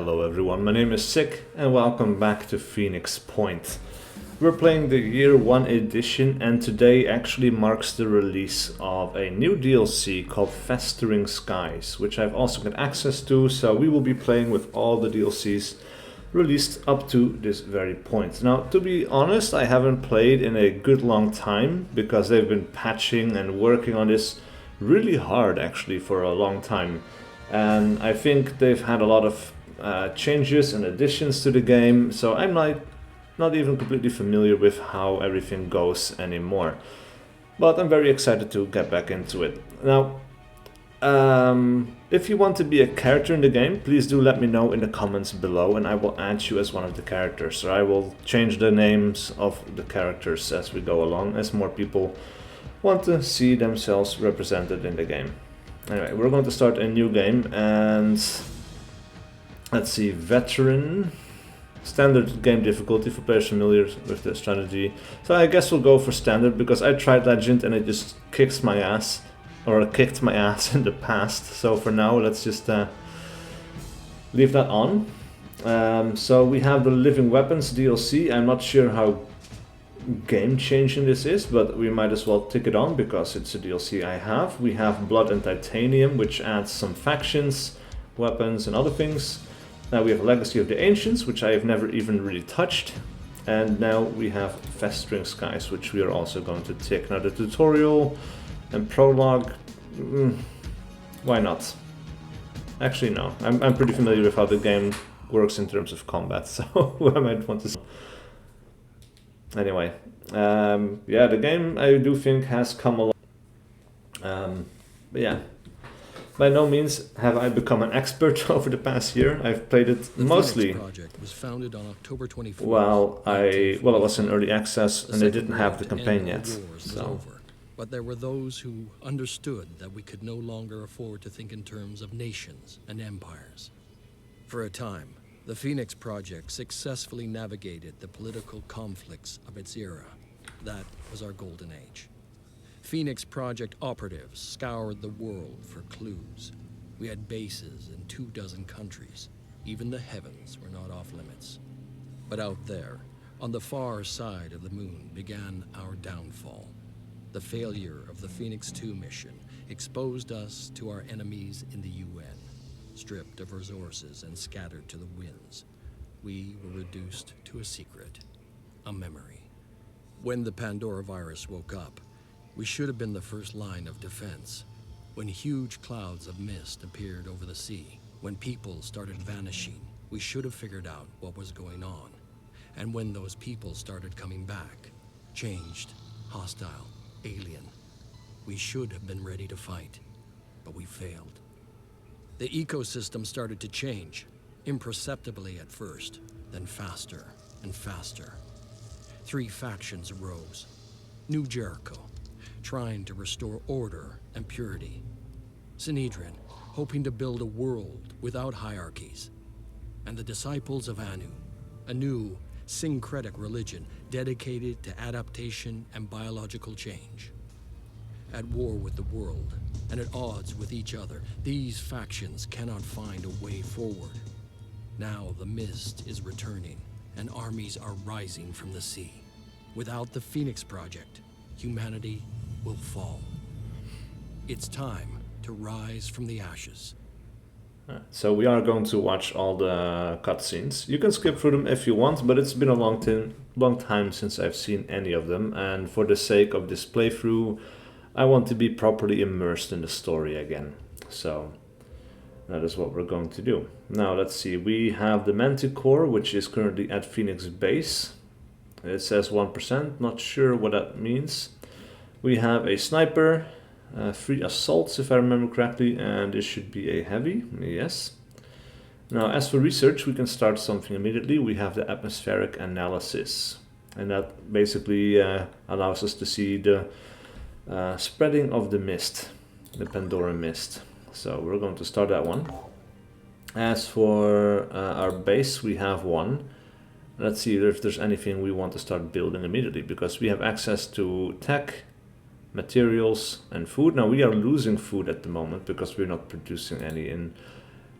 Hello everyone, my name is SiC and welcome back to Phoenix Point. We're playing the Year 1 edition and today actually marks the release of a new DLC called Festering Skies, which I've also got access to, so we will be playing with all the DLCs released up to this very point. Now, to be honest, I haven't played in a good long time because they've been patching and working on this really hard actually for a long time. And I think they've had a lot of changes and additions to the game, so I'm not even completely familiar with how everything goes anymore. But I'm very excited to get back into it. Now, if you want to be a character in the game, please do let me know in the comments below and I will add you as one of the characters. Or I will change the names of the characters as we go along, as more people want to see themselves represented in the game. Anyway, we're going to start a new game and let's see, veteran, standard game difficulty for players familiar with the strategy. So I guess we'll go for standard because I tried legend and it just kicked my ass in the past. So for now, let's just leave that on. So we have the Living Weapons DLC. I'm not sure how game changing this is, but we might as well tick it on because it's a DLC I have. We have Blood and Titanium, which adds some factions, weapons and other things. Now we have Legacy of the Ancients, which I have never even really touched. And now we have Festering Skies, which we are also going to tick. Now the tutorial and prologue, why not? Actually no, I'm pretty familiar with how the game works in terms of combat, so I might want to... Anyway, yeah, the game I do think has come along. But yeah, by no means have I become an expert over the past year. I've played it mostly. The project was founded on October 24th. Well, it was in early access and they didn't have the campaign yet. So. But there were those who understood that we could no longer afford to think in terms of nations and empires. For a time, the Phoenix Project successfully navigated the political conflicts of its era. That was our golden age. Phoenix Project operatives scoured the world for clues. We had bases in 24 countries. Even the heavens were not off limits. But out there, on the far side of the moon, began our downfall. The failure of the Phoenix 2 mission exposed us to our enemies in the UN. Stripped of resources and scattered to the winds, we were reduced to a secret, a memory. When the Pandora virus woke up, we should have been the first line of defense. When huge clouds of mist appeared over the sea, when people started vanishing, we should have figured out what was going on. And when those people started coming back, changed, hostile, alien, we should have been ready to fight, but we failed. The ecosystem started to change, imperceptibly at first, then faster and faster. 3 factions arose. New Jericho, trying to restore order and purity. Sinedrin, hoping to build a world without hierarchies. And the Disciples of Anu, a new syncretic religion dedicated to adaptation and biological change. At war with the world, and at odds with each other, these factions cannot find a way forward. Now the mist is returning, and armies are rising from the sea. Without the Phoenix Project, humanity will fall. It's time to rise from the ashes. So we are going to watch all the cutscenes. You can skip through them if you want, but it's been a long time since I've seen any of them, and for the sake of this playthrough, I want to be properly immersed in the story again. So that is what we're going to do. Now let's see, we have the Manticore, which is currently at Phoenix Base. It says 1%, not sure what that means. We have a sniper, 3 assaults if I remember correctly, and this should be a heavy, yes. Now as for research, we can start something immediately. We have the atmospheric analysis, and that basically allows us to see the spreading of the mist, the Pandora mist. So we're going to start that one. As for our base, we have 1. Let's see if there's anything we want to start building immediately, because we have access to tech, materials and food. Now we are losing food at the moment because we're not producing any in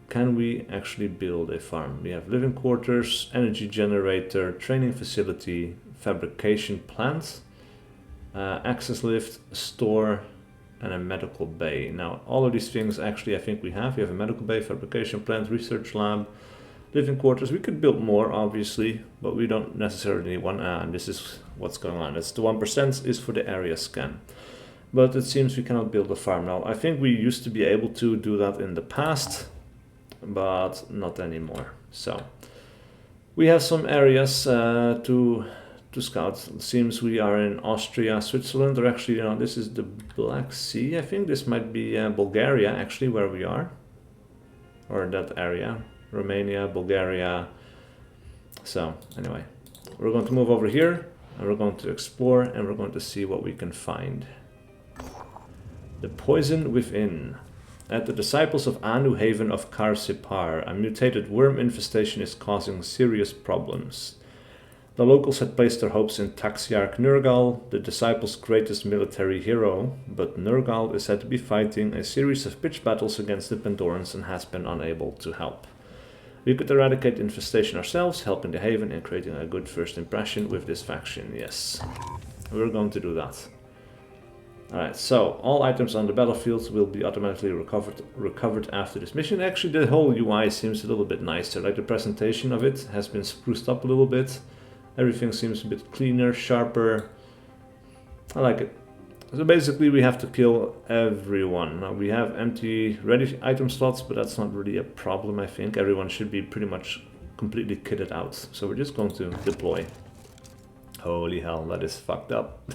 can we actually build a farm? We have living quarters, energy generator, training facility, fabrication plant, access lift, store, and a medical bay. Now, all of these things actually I think we have. We have a medical bay, fabrication plant, research lab, living quarters. We could build more, obviously, but we don't necessarily need one. And this is what's going on. It's the 1% is for the area scan. But it seems we cannot build a farm now. I think we used to be able to do that in the past, but not anymore. So we have some areas to scout. It seems we are in Austria, Switzerland, or actually, you know, this is the Black Sea. I think this might be Bulgaria, actually, where we are, or that area. Romania, Bulgaria. So anyway, we're going to move over here, and we're going to explore, and we're going to see what we can find. The poison within. At the disciples of Anu Haven of Karsipar, a mutated worm infestation is causing serious problems. The locals had placed their hopes in Taxiarch Nurgal, the disciples' greatest military hero, but Nurgal is said to be fighting a series of pitched battles against the Pandorans and has been unable to help. We could eradicate the infestation ourselves, helping the Haven and creating a good first impression with this faction. Yes, we're going to do that. Alright, so all items on the battlefield will be automatically recovered after this mission. Actually, the whole UI seems a little bit nicer. Like, the presentation of it has been spruced up a little bit. Everything seems a bit cleaner, sharper. I like it. So basically we have to kill everyone. Now we have empty ready item slots, but that's not really a problem, I think. Everyone should be pretty much completely kitted out. So we're just going to deploy. Holy hell, that is fucked up.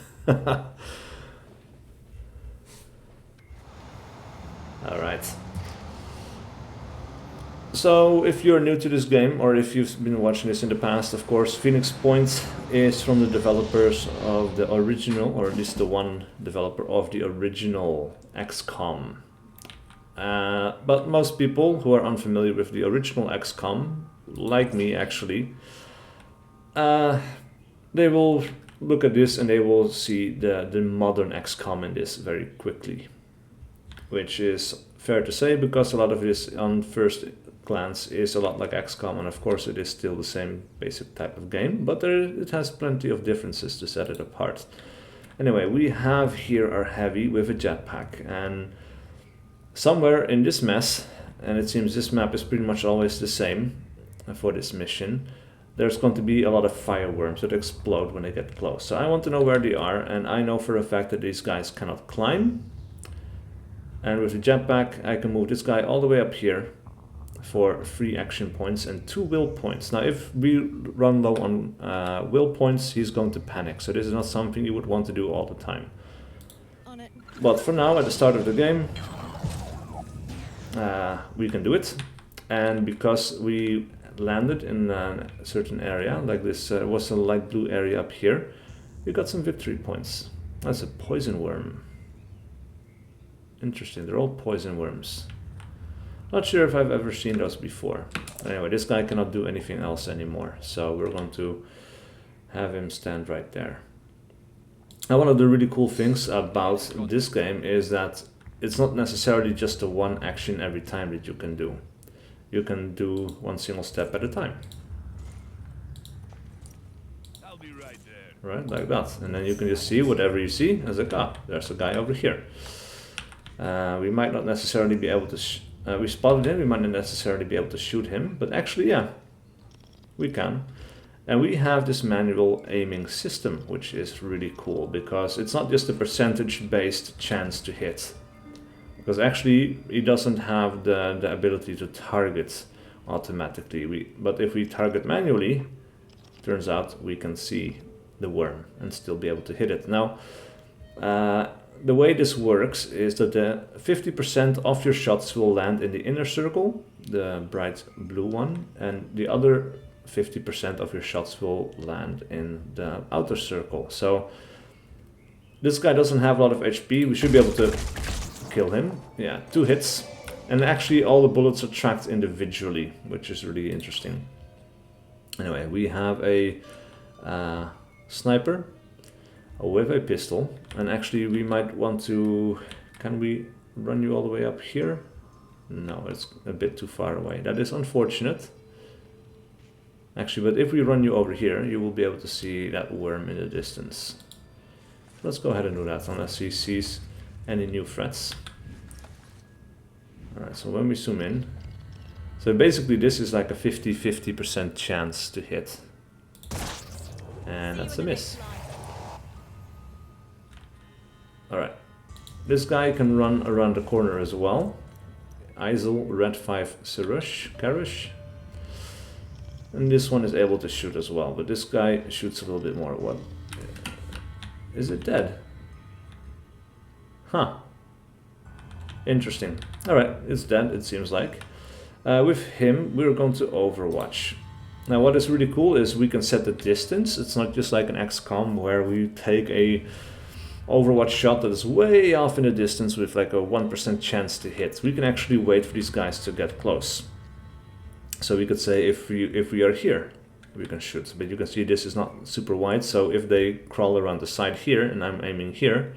Alright. So if you're new to this game, or if you've been watching this in the past, of course, Phoenix Point is from the developers of the original, or at least the one developer of the original XCOM. But most people who are unfamiliar with the original XCOM, like me actually, they will look at this and they will see the modern XCOM in this very quickly. Which is fair to say, because a lot of this on first glance is a lot like XCOM, and of course it is still the same basic type of game, but it has plenty of differences to set it apart. Anyway, we have here our heavy with a jetpack, and somewhere in this mess, and it seems this map is pretty much always the same for this mission, there's going to be a lot of fireworms that explode when they get close. So I want to know where they are, and I know for a fact that these guys cannot climb. And with the jetpack, I can move this guy all the way up here for 3 action points and 2 will points. Now, if we run low on will points, he's going to panic. So this is not something you would want to do all the time. On it. But for now, at the start of the game, we can do it. And because we landed in a certain area, like this was a light blue area up here, we got some victory points. That's a poison worm. Interesting, they're all poison worms. Not sure if I've ever seen those before. Anyway, this guy cannot do anything else anymore, so we're going to have him stand right there. Now, one of the really cool things about this game is that it's not necessarily just a one action every time that you can do. You can do one single step at a time. I'll be right there. Right, like that. And then you can just see whatever you see as like, ah, there's a guy over here. We might not necessarily be able to, we spotted him, we might not necessarily be able to shoot him, but actually, yeah, we can. And we have this manual aiming system, which is really cool, because it's not just a percentage-based chance to hit. Because actually, he doesn't have the ability to target automatically. But if we target manually, turns out we can see the worm and still be able to hit it. Now, the way this works is that the 50% of your shots will land in the inner circle, the bright blue one, and the other 50% of your shots will land in the outer circle. So this guy doesn't have a lot of HP. We should be able to kill him. Yeah, 2 hits. And actually all the bullets are tracked individually, which is really interesting. Anyway, we have a sniper with a pistol, and actually we might want to, can we run you all the way up here? No, it's a bit too far away. That is unfortunate. Actually, but if we run you over here, you will be able to see that worm in the distance. Let's go ahead and do that unless he sees any new threats. Alright, so when we zoom in, so basically this is like a 50-50% chance to hit. And that's a miss. Alright, this guy can run around the corner as well. Isel Red 5 Karush. And this one is able to shoot as well, but this guy shoots a little bit more. What? Is it dead? Huh. Interesting. Alright, it's dead, it seems like. With him, we're going to Overwatch. Now what is really cool is we can set the distance. It's not just like an XCOM where we take a Overwatch shot that is way off in the distance with like a 1% chance to hit. We can actually wait for these guys to get close. So we could say if we are here, we can shoot. But you can see this is not super wide, so if they crawl around the side here and I'm aiming here,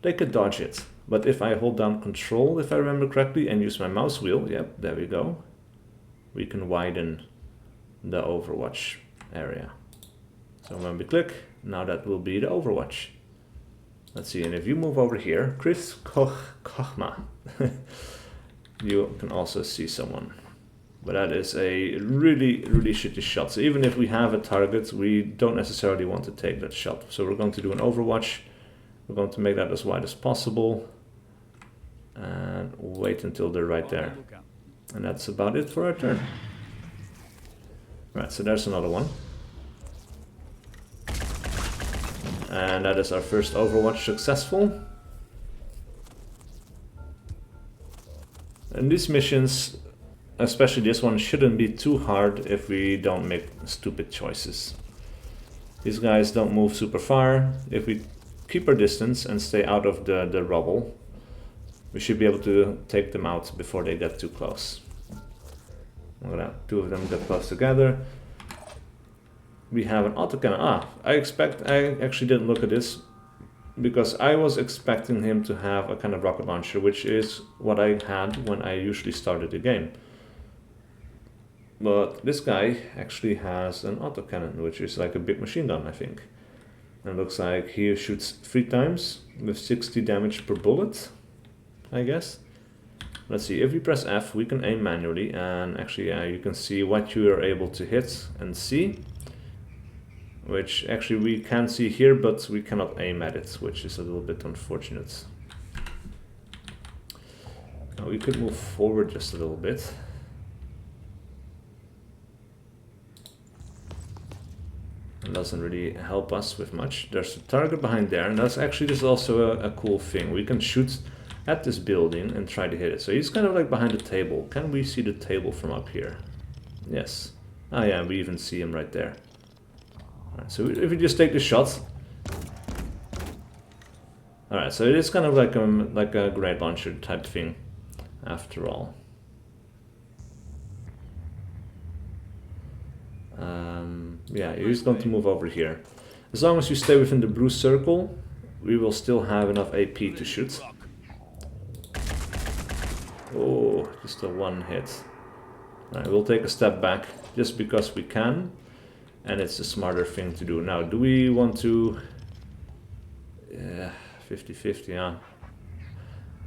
they could dodge it. But if I hold down Control, if I remember correctly, and use my mouse wheel, yep, there we go, we can widen the Overwatch area. So when we click, now that will be the Overwatch. Let's see, and if you move over here, Chris Kochma, you can also see someone. But that is a really, really shitty shot. So even if we have a target, we don't necessarily want to take that shot. So we're going to do an Overwatch. We're going to make that as wide as possible. And wait until they're right there. And that's about it for our turn. Right, so there's another one. And that is our first Overwatch successful. And these missions, especially this one, shouldn't be too hard if we don't make stupid choices. These guys don't move super far. If we keep our distance and stay out of the rubble, we should be able to take them out before they get too close. Look at that, two of them get close together. We have an autocannon. I actually didn't look at this because I was expecting him to have a kind of rocket launcher, which is what I had when I usually started the game. But this guy actually has an autocannon, which is like a big machine gun, I think. And it looks like he shoots 3 times with 60 damage per bullet, I guess. Let's see, if we press F, we can aim manually, and actually you can see what you are able to hit and see. Which actually we can see here, but we cannot aim at it, which is a little bit unfortunate. Now we could move forward just a little bit. It doesn't really help us with much. There's a target behind there, and that's actually this is also a cool thing. We can shoot at this building and try to hit it. So he's kind of like behind the table. Can we see the table from up here? Yes. Ah yeah, we even see him right there. Alright, so if we just take the shot. Alright, so it is kind of like a grenade launcher type thing, after all. Yeah, he's going to move over here. As long as you stay within the blue circle, we will still have enough AP to shoot. Oh, just a one hit. Alright, we'll take a step back, just because we can. And it's a smarter thing to do. Now, do we want to... 50-50, yeah.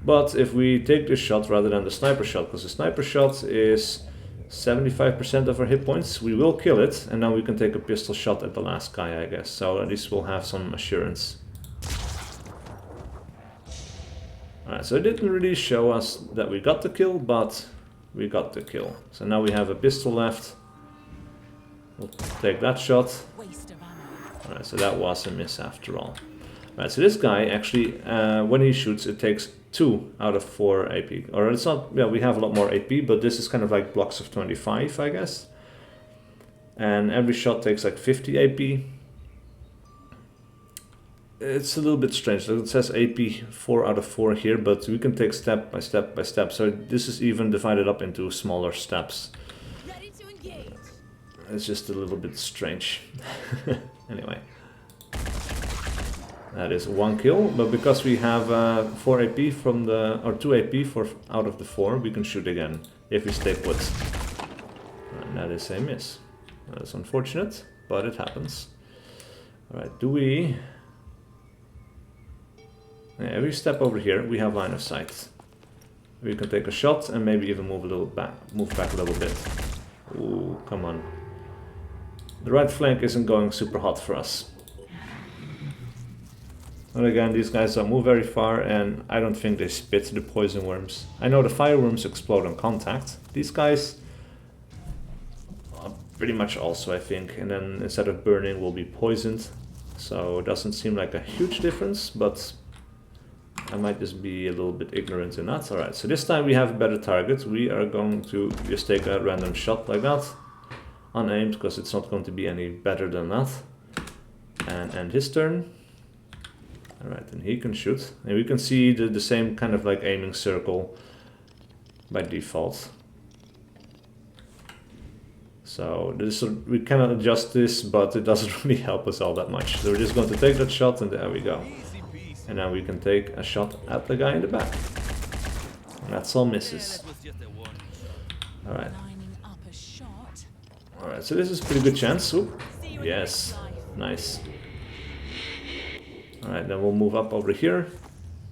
But if we take this shot rather than the sniper shot, because the sniper shot is 75% of our hit points, we will kill it, and now we can take a pistol shot at the last guy, I guess. So at least we'll have some assurance. Alright, so it didn't really show us that we got the kill, but we got the kill. So now we have a pistol left. We'll take that shot. Alright, so that was a miss after all. Alright, so this guy actually, when he shoots, it takes 2 out of 4 AP. Or it's not, yeah, we have a lot more AP, but this is kind of like blocks of 25, I guess. And every shot takes like 50 AP. It's a little bit strange. It says AP 4 out of 4 here, but we can take step by step by step. So this is even divided up into smaller steps. Ready to engage. It's just a little bit strange. Anyway. That is 1 kill, but because we have 4 AP from the, or 2 AP for out of the 4, we can shoot again if we stay put. And that is a miss. That is unfortunate, but it happens. Alright, do we... Yeah, if we step over here, we have line of sight. We can take a shot and maybe even move back a little bit. Ooh, come on. The right flank isn't going super hot for us. And again, these guys don't move very far, and I don't think they spit the poison worms. I know the fire worms explode on contact. These guys pretty much also, I think, and then instead of burning will be poisoned. So it doesn't seem like a huge difference, but I might just be a little bit ignorant in that. Alright, so this time we have a better target. We are going to just take a random shot like that, unaimed, because it's not going to be any better than that. And end his turn. Alright, and he can shoot. And we can see the same kind of like aiming circle by default. So this, we cannot adjust this, but it doesn't really help us all that much. So we're just going to take that shot, and there we go. And now we can take a shot at the guy in the back. And that's all misses. Alright. Alright, so this is a pretty good chance. Oop. Yes. Nice. Alright, then we'll move up over here.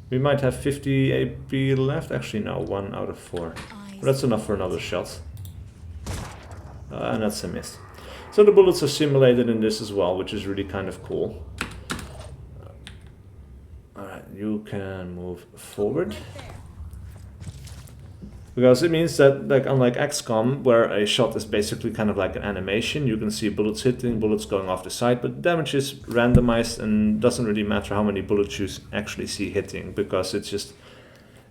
We might have 50 AP left. Actually, no, 1 out of 4. But that's enough for another shot. And that's a miss. So the bullets are simulated in this as well, which is really kind of cool. Alright, you can move forward. Because it means that, like, unlike XCOM, where a shot is basically kind of like an animation, you can see bullets hitting, bullets going off the side, but damage is randomized and doesn't really matter how many bullets you actually see hitting, because it's just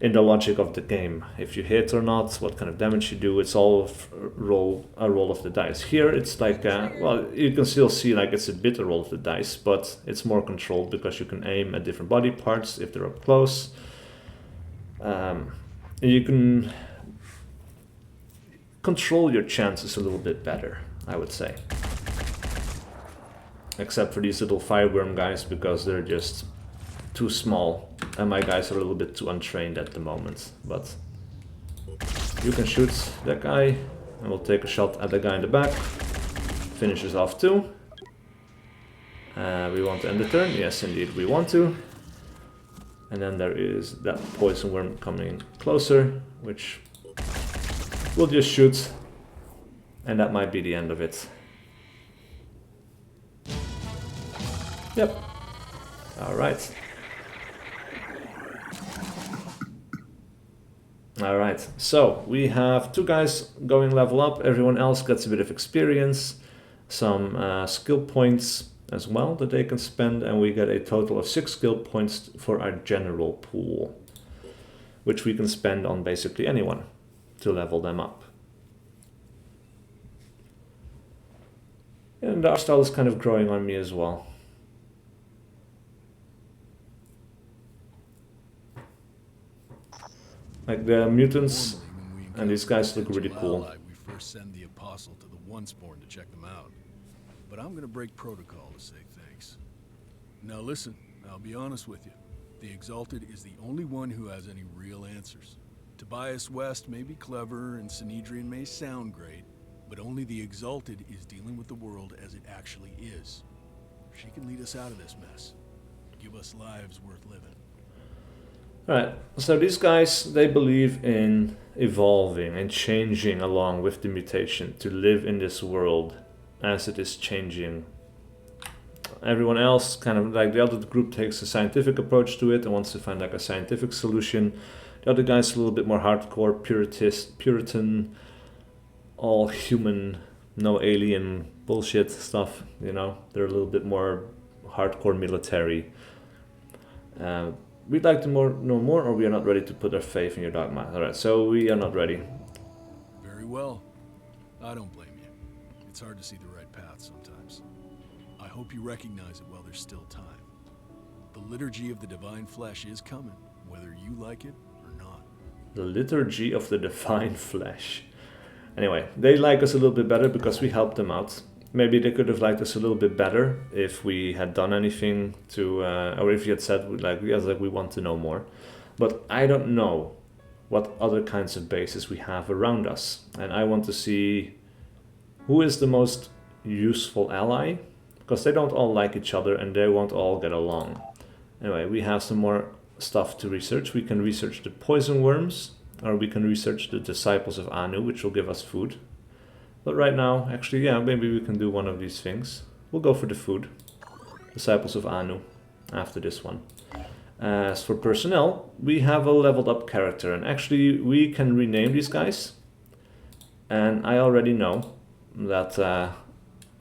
in the logic of the game. If you hit or not, what kind of damage you do, it's all a roll of the dice. Here it's like, well, you can still see like it's a bit a roll of the dice, but it's more controlled because you can aim at different body parts if they're up close. You can control your chances a little bit better, I would say. Except for these little fireworm guys, because they're just too small, and my guys are a little bit too untrained at the moment. But you can shoot that guy, and we'll take a shot at the guy in the back. Finishes off too. We want to end the turn. Yes, indeed, we want to. And then there is that poison worm coming closer, which we'll just shoot, and that might be the end of it. Yep. All right. Alright, so we have 2 guys going level up, everyone else gets a bit of experience, some skill points as well that they can spend, and we get a total of 6 skill points for our general pool, which we can spend on basically anyone to level them up. And our style is kind of growing on me as well. Like the mutants and these guys look really cool. We first send the apostle to the Onceborn to check them out. But I'm gonna break protocol to say thanks. Now listen, I'll be honest with you. The Exalted is the only one who has any real answers. Tobias West may be clever and Sanhedrin may sound great, but only the Exalted is dealing with the world as it actually is. She can lead us out of this mess. Give us lives worth living. Alright, so these guys, they believe in evolving and changing along with the mutation to live in this world as it is changing. Everyone else, kind of like the other group, takes a scientific approach to it and wants to find like a scientific solution. The other guys a little bit more hardcore, Puritan, all human, no alien bullshit stuff, you know. They're a little bit more hardcore military. We'd like to know more, or we are not ready to put our faith in your dogma. Alright, so we are not ready. Very well. I don't blame you. It's hard to see the right path sometimes. I hope you recognize it while there's still time. The liturgy of the divine flesh is coming, whether you like it or not. The liturgy of the divine flesh. Anyway, they like us a little bit better because we helped them out. Maybe they could have liked us a little bit better if we had done anything to, or if you had said like, yes, like we want to know more. But I don't know what other kinds of bases we have around us, and I want to see who is the most useful ally, because they don't all like each other and they won't all get along. Anyway, we have some more stuff to research. We can research the poison worms, or we can research the disciples of Anu, which will give us food. But right now, actually, yeah, maybe we can do one of these things. We'll go for the food. Disciples of Anu, after this one. As for personnel, we have a leveled up character, and actually we can rename these guys. And I already know that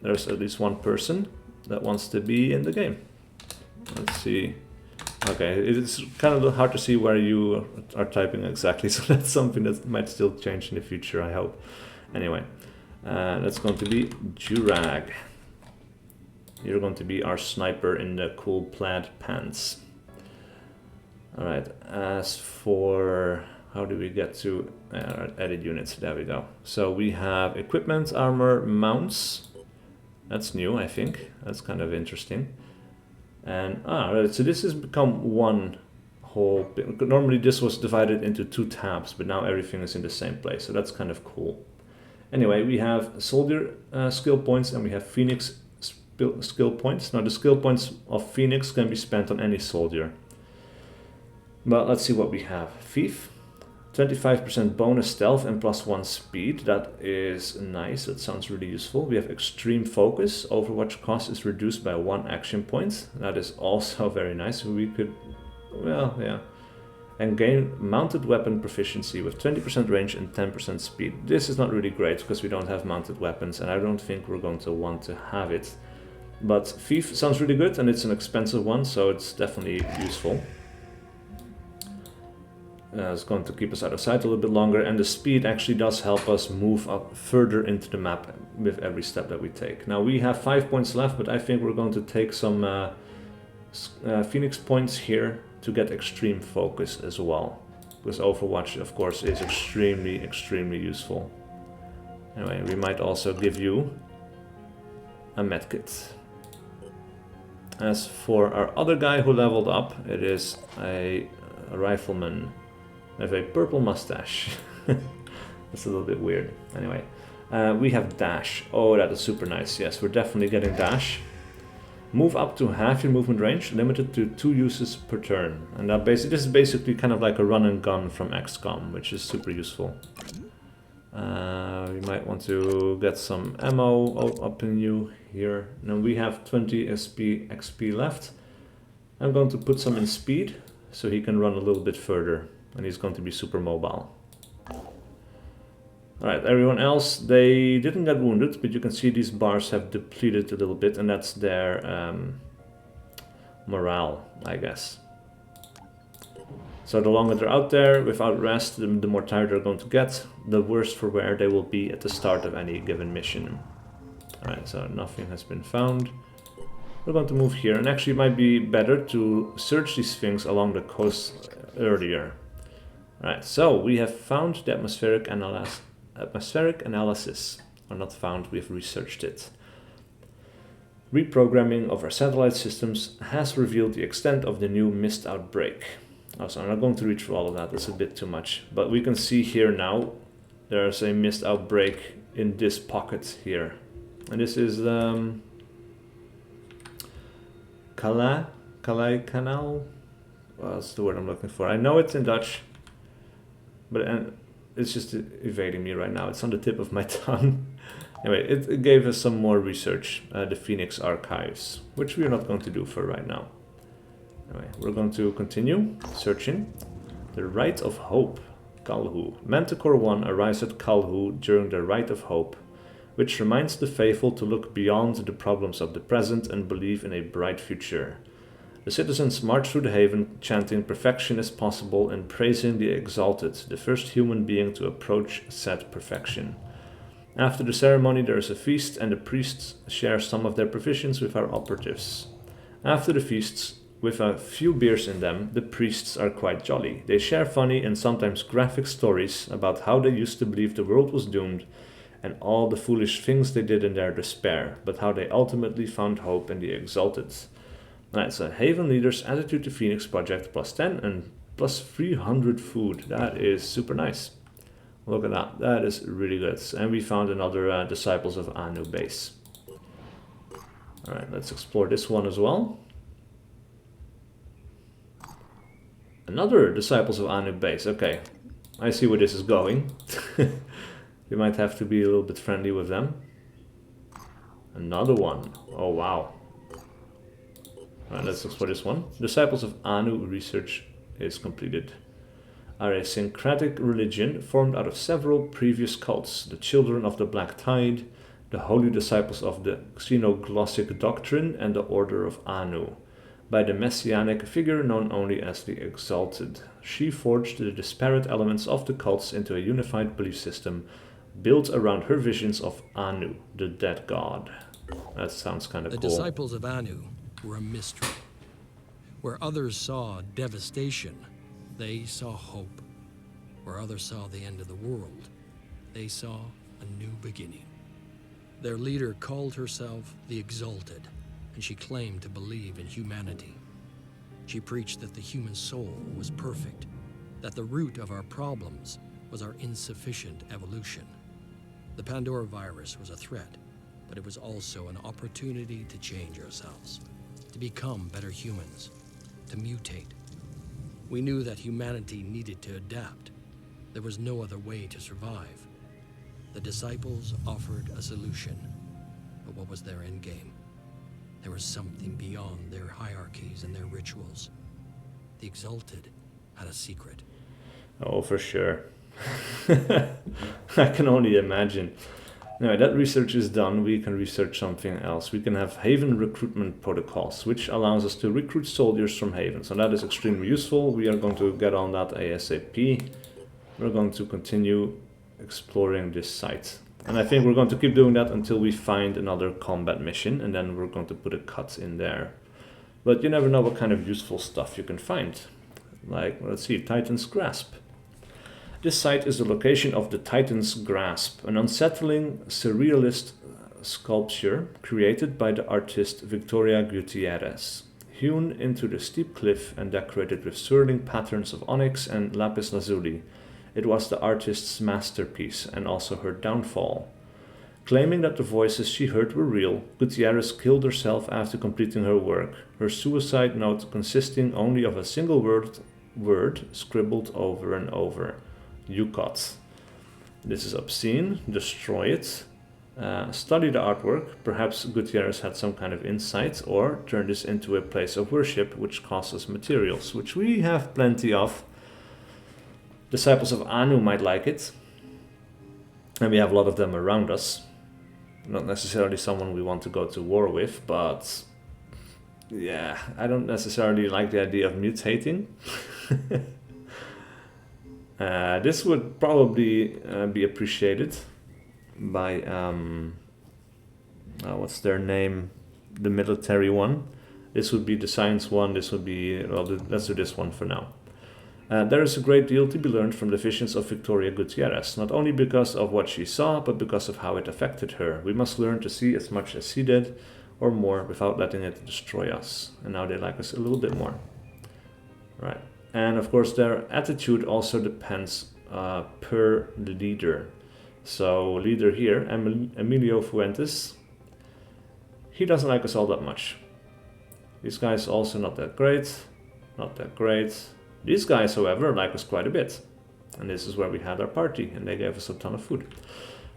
there's at least one person that wants to be in the game. Let's see. Okay, it's kind of hard to see where you are typing exactly, so that's something that might still change in the future, I hope. Anyway, that's going to be Jurag. You're going to be our sniper in the cool plaid pants. Alright, as for how do we get to edit units? There we go. So we have equipment, armor, mounts. That's new, I think. That's kind of interesting. And right, so this has become one whole bit. Normally this was divided into 2 tabs, but now everything is in the same place, so that's kind of cool. Anyway, we have soldier skill points and we have Phoenix skill points. Now the skill points of Phoenix can be spent on any soldier. But let's see what we have. Thief, 25% bonus stealth and +1 speed. That is nice, that sounds really useful. We have extreme focus. Overwatch cost is reduced by 1 action point. That is also very nice. We could, well, yeah. And gain mounted weapon proficiency with 20% range and 10% speed. This is not really great because we don't have mounted weapons and I don't think we're going to want to have it. But Thief sounds really good and it's an expensive one, so it's definitely useful. It's going to keep us out of sight a little bit longer, and the speed actually does help us move up further into the map with every step that we take. Now we have 5 points left, but I think we're going to take some Phoenix points here to get extreme focus as well. Because Overwatch, of course, is extremely, extremely useful. Anyway, we might also give you a medkit. As for our other guy who leveled up, it is a rifleman. With a purple mustache. That's a little bit weird. Anyway, we have dash. Oh, that is super nice. Yes, we're definitely getting dash. Move up to half your movement range, limited to 2 uses per turn. And that this is basically kind of like a run and gun from XCOM, which is super useful. We might want to get some ammo up in you here. Now we have 20 XP left. I'm going to put some in speed, so he can run a little bit further. And he's going to be super mobile. Alright, everyone else, they didn't get wounded, but you can see these bars have depleted a little bit, and that's their morale, I guess. So the longer they're out there without rest, the more tired they're going to get, the worse for wear they will be at the start of any given mission. Alright, so nothing has been found. We're going to move here, and actually it might be better to search these things along the coast earlier. Alright, so we have found the atmospheric analysis. Or not found, we've researched it. Reprogramming of our satellite systems has revealed the extent of the new mist outbreak. Also, I'm not going to read through all of that, that's a bit too much. But we can see here now, there's a mist outbreak in this pocket here. And this is Calais Canal? Well, that's the word I'm looking for. I know it's in Dutch. But it's just evading me right now. It's on the tip of my tongue. Anyway, it gave us some more research, the Phoenix Archives, which we're not going to do for right now. Anyway, we're going to continue searching. The Rite of Hope, Kalhu. Manticore 1 arrives at Kalhu during the Rite of Hope, which reminds the faithful to look beyond the problems of the present and believe in a bright future. The citizens march through the haven, chanting perfection is possible and praising the Exalted, the first human being to approach said perfection. After the ceremony there is a feast and the priests share some of their provisions with our operatives. After the feasts, with a few beers in them, the priests are quite jolly. They share funny and sometimes graphic stories about how they used to believe the world was doomed and all the foolish things they did in their despair, but how they ultimately found hope in the Exalted. Alright, so Haven Leader's Attitude to Phoenix Project +10 and +300 food. That is super nice. Look at that, that is really good. And we found another Disciples of Anu base. Alright, let's explore this one as well. Another Disciples of Anu base, okay. I see where this is going. We might have to be a little bit friendly with them. Another one, oh wow. Alright, let's explore this one. Disciples of Anu research is completed. Are a syncretic religion formed out of several previous cults, the Children of the Black Tide, the Holy Disciples of the Xenoglossic Doctrine, and the Order of Anu, by the messianic figure known only as the Exalted. She forged the disparate elements of the cults into a unified belief system built around her visions of Anu, the dead god. That sounds kind of cool. The Disciples of Anu were a mystery. Where others saw devastation, they saw hope. Where others saw the end of the world, they saw a new beginning. Their leader called herself the Exalted, and she claimed to believe in humanity. She preached that the human soul was perfect, that the root of our problems was our insufficient evolution. The Pandora virus was a threat, but it was also an opportunity to change ourselves, to become better humans, to mutate. We knew that humanity needed to adapt. There was no other way to survive. The disciples offered a solution, but what was their end game? There was something beyond their hierarchies and their rituals. The Exalted had a secret. Oh, for sure. I can only imagine. Anyway, that research is done. We can research something else. We can have Haven recruitment protocols, which allows us to recruit soldiers from Haven. So that is extremely useful. We are going to get on that ASAP. We're going to continue exploring this site. And I think we're going to keep doing that until we find another combat mission, and then we're going to put a cut in there. But you never know what kind of useful stuff you can find. Like, let's see, Titan's Grasp. This site is the location of the Titan's Grasp, an unsettling, surrealist sculpture created by the artist Victoria Gutierrez. Hewn into the steep cliff and decorated with swirling patterns of onyx and lapis lazuli, it was the artist's masterpiece and also her downfall. Claiming that the voices she heard were real, Gutierrez killed herself after completing her work, her suicide note consisting only of a single word scribbled over and over. Yukot. This is obscene. Destroy it. Study the artwork. Perhaps Gutierrez had some kind of insight, or turn this into a place of worship which costs us materials, which we have plenty of. Disciples of Anu might like it. And we have a lot of them around us. Not necessarily someone we want to go to war with, but yeah, I don't necessarily like the idea of mutating. This would probably be appreciated by, what's their name, the military one. This would be the science one, this would be, well, let's do this one for now. There is a great deal to be learned from the visions of Victoria Gutierrez, not only because of what she saw, but because of how it affected her. We must learn to see as much as she did, or more, without letting it destroy us. And now they like us a little bit more. Right. And of course their attitude also depends per leader. So leader here, Emilio Fuentes, he doesn't like us all that much. These guys also not that great, not that great. These guys, however, like us quite a bit. And this is where we had our party, and they gave us a ton of food.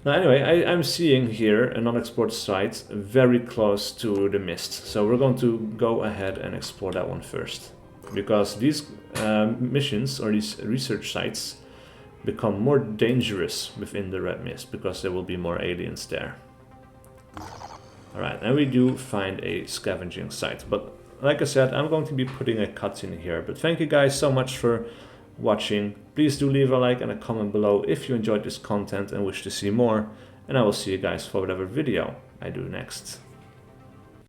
Now anyway, I'm seeing here an unexplored site very close to the mist. So we're going to go ahead and explore that one first. Because these missions, or these research sites, become more dangerous within the Red Mist, because there will be more aliens there. Alright, and we do find a scavenging site. But like I said, I'm going to be putting a cut in here. But thank you guys so much for watching. Please do leave a like and a comment below if you enjoyed this content and wish to see more. And I will see you guys for whatever video I do next.